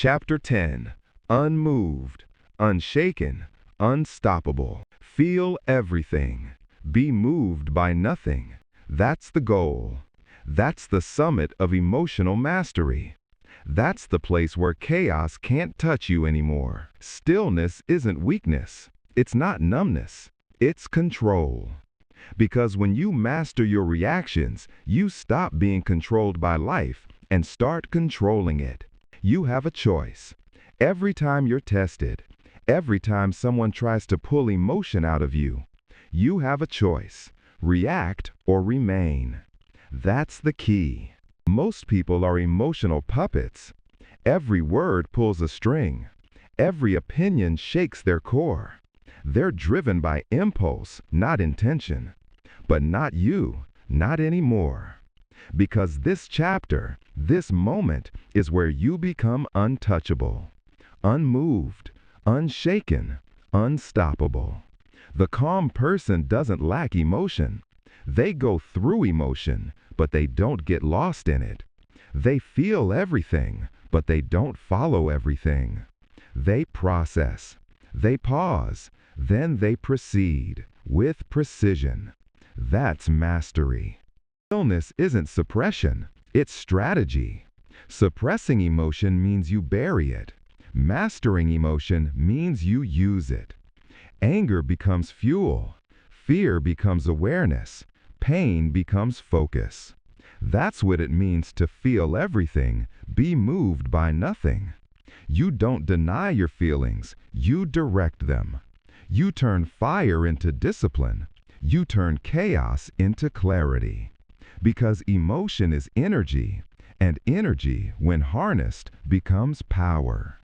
Chapter 10. Unmoved, unshaken, unstoppable. Feel everything. Be moved by nothing. That's the goal. That's the summit of emotional mastery. That's the place where chaos can't touch you anymore. Stillness isn't weakness. It's not numbness. It's control. Because when you master your reactions, you stop being controlled by life and start controlling it. You have a choice. Every time you're tested, every time someone tries to pull emotion out of you, you have a choice. React or remain. That's the key. Most people are emotional puppets. Every word pulls a string. Every opinion shakes their core. They're driven by impulse, not intention. But not you, not anymore. Because this chapter, this moment, is where you become untouchable, unmoved, unshaken, unstoppable. The calm person doesn't lack emotion. They go through emotion, but they don't get lost in it. They feel everything, but they don't follow everything. They process. They pause. Then they proceed with precision. That's mastery. Stillness isn't suppression, it's strategy. Suppressing emotion means you bury it. Mastering emotion means you use it. Anger becomes fuel. Fear becomes awareness. Pain becomes focus. That's what it means to feel everything, be moved by nothing. You don't deny your feelings, you direct them. You turn fire into discipline. You turn chaos into clarity. Because emotion is energy, and energy, when harnessed, becomes power.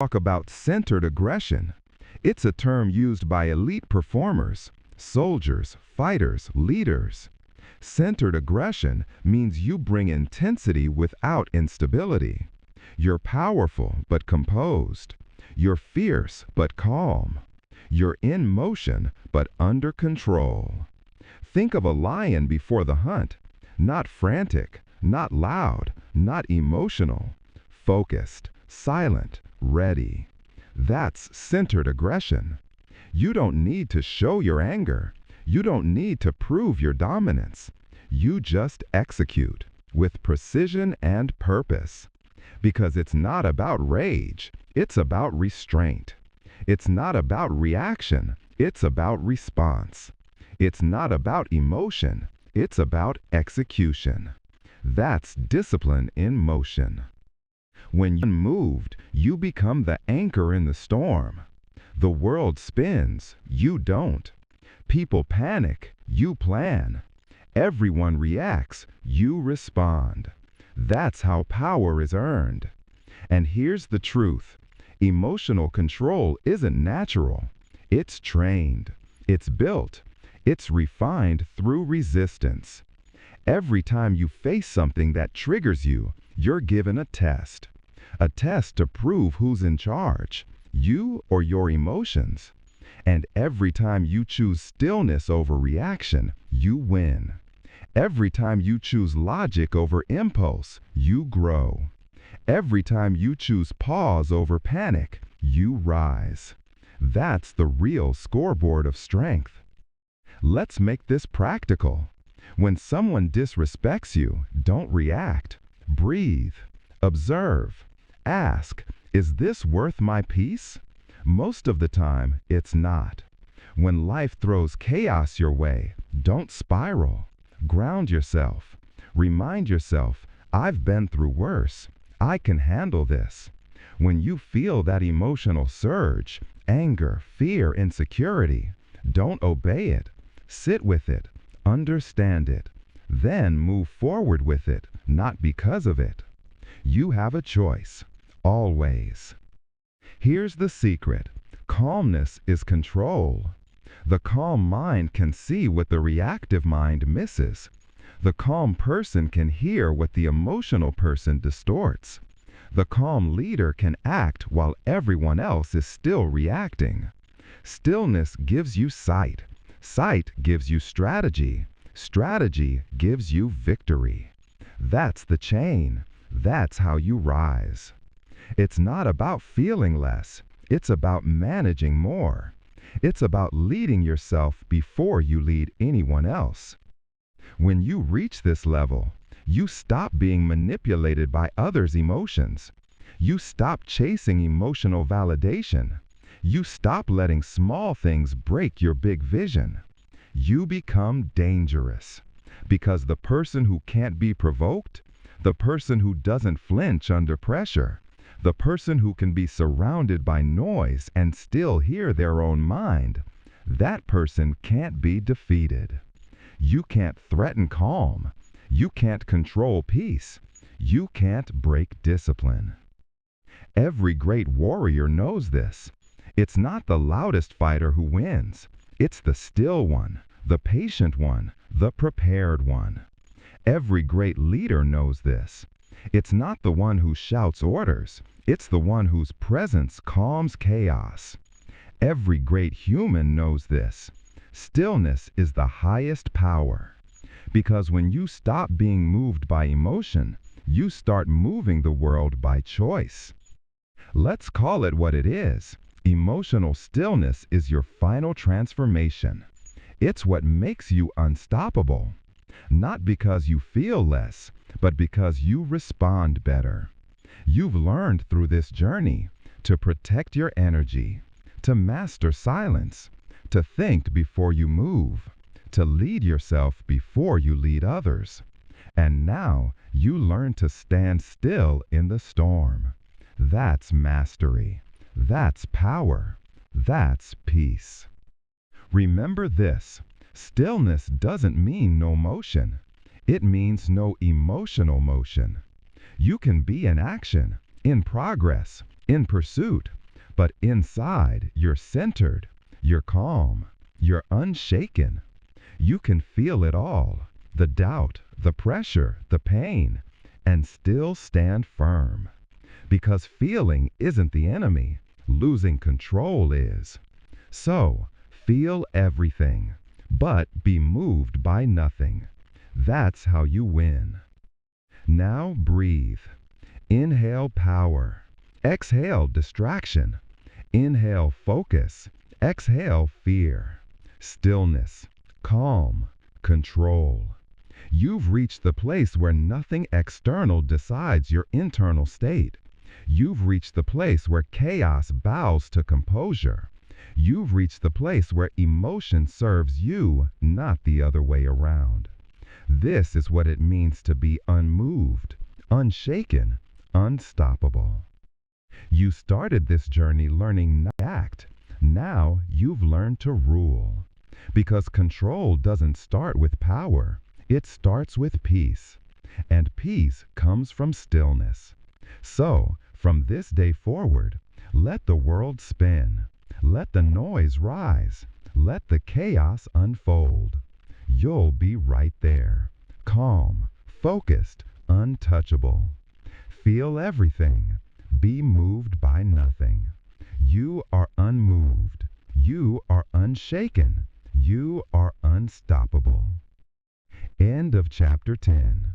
Talk about centered aggression. It's a term used by elite performers, soldiers, fighters, leaders. Centered aggression means you bring intensity without instability. You're powerful but composed. You're fierce but calm. You're in motion but under control. Think of a lion before the hunt. Not frantic, not loud, not emotional. Focused, silent, ready. That's centered aggression. You don't need to show your anger. You don't need to prove your dominance. You just execute with precision and purpose. Because it's not about rage, it's about restraint. It's not about reaction, it's about response. It's not about emotion, it's about execution. That's discipline in motion. When you're unmoved, you become the anchor in the storm. The world spins, you don't. People panic, you plan. Everyone reacts, you respond. That's how power is earned. And here's the truth. Emotional control isn't natural. It's trained. It's built. It's refined through resistance. Every time you face something that triggers you, you're given a test. A test to prove who's in charge, you or your emotions. And every time you choose stillness over reaction, you win. Every time you choose logic over impulse, you grow. Every time you choose pause over panic, you rise. That's the real scoreboard of strength. Let's make this practical. When someone disrespects you, don't react. Breathe. Observe. Ask, is this worth my peace? Most of the time, it's not. When life throws chaos your way, don't spiral. Ground yourself. Remind yourself, I've been through worse. I can handle this. When you feel that emotional surge, anger, fear, insecurity, don't obey it. Sit with it. Understand it. Then move forward with it, not because of it. You have a choice. Always. Here's the secret. Calmness is control. The calm mind can see what the reactive mind misses. The calm person can hear what the emotional person distorts. The calm leader can act while everyone else is still reacting. Stillness gives you sight. Sight gives you strategy. Strategy gives you victory. That's the chain. That's how you rise. It's not about feeling less. It's about managing more. It's about leading yourself before you lead anyone else. When you reach this level, you stop being manipulated by others' emotions. You stop chasing emotional validation. You stop letting small things break your big vision. You become dangerous. Because the person who can't be provoked, the person who doesn't flinch under pressure, the person who can be surrounded by noise and still hear their own mind, that person can't be defeated. You can't threaten calm. You can't control peace. You can't break discipline. Every great warrior knows this. It's not the loudest fighter who wins. It's the still one, the patient one, the prepared one. Every great leader knows this. It's not the one who shouts orders. It's the one whose presence calms chaos. Every great human knows this. Stillness is the highest power. Because when you stop being moved by emotion, you start moving the world by choice. Let's call it what it is. Emotional stillness is your final transformation. It's what makes you unstoppable. Not because you feel less, but because you respond better. You've learned through this journey to protect your energy, to master silence, to think before you move, to lead yourself before you lead others. And now you learn to stand still in the storm. That's mastery. That's power. That's peace. Remember this, stillness doesn't mean no motion. It means no emotional motion. You can be in action, in progress, in pursuit, but inside you're centered, you're calm, you're unshaken. You can feel it all, the doubt, the pressure, the pain, and still stand firm. Because feeling isn't the enemy, losing control is. So, feel everything, but be moved by nothing. That's how you win. Now breathe. Inhale power. Exhale distraction. Inhale focus. Exhale fear. Stillness, calm, control. You've reached the place where nothing external decides your internal state. You've reached the place where chaos bows to composure. You've reached the place where emotion serves you, not the other way around. This is what it means to be unmoved, unshaken, unstoppable. You started this journey learning not to act. Now you've learned to rule. Because control doesn't start with power. It starts with peace. And peace comes from stillness. So, from this day forward, let the world spin. Let the noise rise. Let the chaos unfold. You'll be right there, calm, focused, untouchable. Feel everything. Be moved by nothing. You are unmoved. You are unshaken. You are unstoppable. End of chapter 10.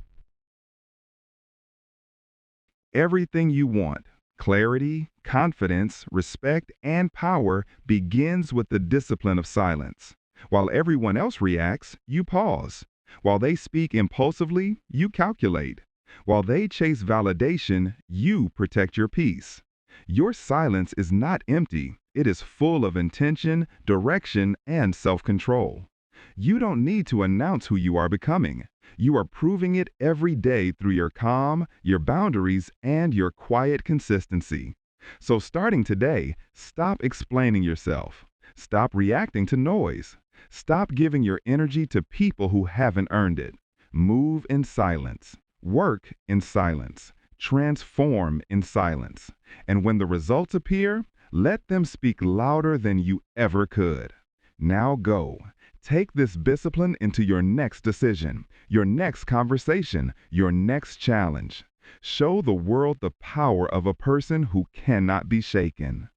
Everything you want, clarity, confidence, respect, and power begins with the discipline of silence. While everyone else reacts, you pause. While they speak impulsively, you calculate. While they chase validation, you protect your peace. Your silence is not empty. It is full of intention, direction, and self-control. You don't need to announce who you are becoming. You are proving it every day through your calm, your boundaries, and your quiet consistency. So starting today, stop explaining yourself. Stop reacting to noise. Stop giving your energy to people who haven't earned it. Move in silence. Work in silence. Transform in silence. And when the results appear, let them speak louder than you ever could. Now go. Take this discipline into your next decision, your next conversation, your next challenge. Show the world the power of a person who cannot be shaken.